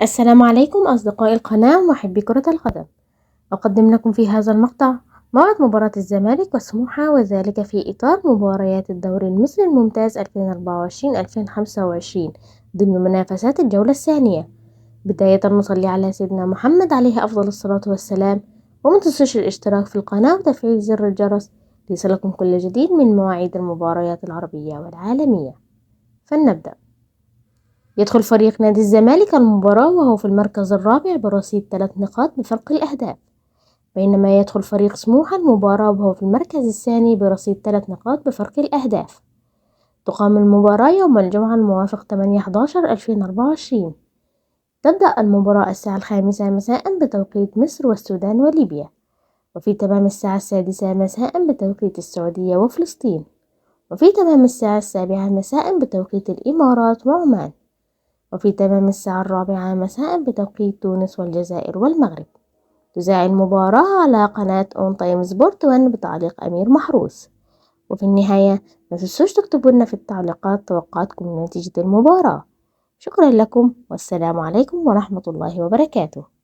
السلام عليكم أصدقاء القناة ومحبي كرة القدم. أقدم لكم في هذا المقطع موعد مباراة الزمالك وسموحة، وذلك في إطار مباريات الدوري المصري الممتاز 2024-2025 ضمن منافسات الجولة الثانية. بداية نصلي على سيدنا محمد عليه أفضل الصلاة والسلام، وما تنسوش الاشتراك في القناة وتفعيل زر الجرس ليصلكم كل جديد من مواعيد المباريات العربية والعالمية. فلنبدأ. يدخل فريق نادي الزمالك المباراة وهو في المركز الرابع برصيد 3 نقاط بفرق الأهداف، بينما يدخل فريق سموحة المباراة وهو في المركز الثاني برصيد 3 نقاط بفرق الأهداف. تقام المباراة يوم الجمعة الموافق 8/11/2024. تبدأ المباراة الساعة 5 مساء بتوقيت مصر والسودان وليبيا، وفي تمام الساعة 6 مساء بتوقيت السعودية وفلسطين، وفي تمام الساعة 7 مساء بتوقيت الإمارات وعمان، وفي تمام الساعة 4 مساء بتوقيت تونس والجزائر والمغرب. تذاع المباراة على قناة اون تايم سبورت 1 بتعليق أمير محروس. وفي النهاية ما تنسوش تكتبوا لنا في التعليقات توقعاتكم لنتيجة المباراة. شكرا لكم والسلام عليكم ورحمة الله وبركاته.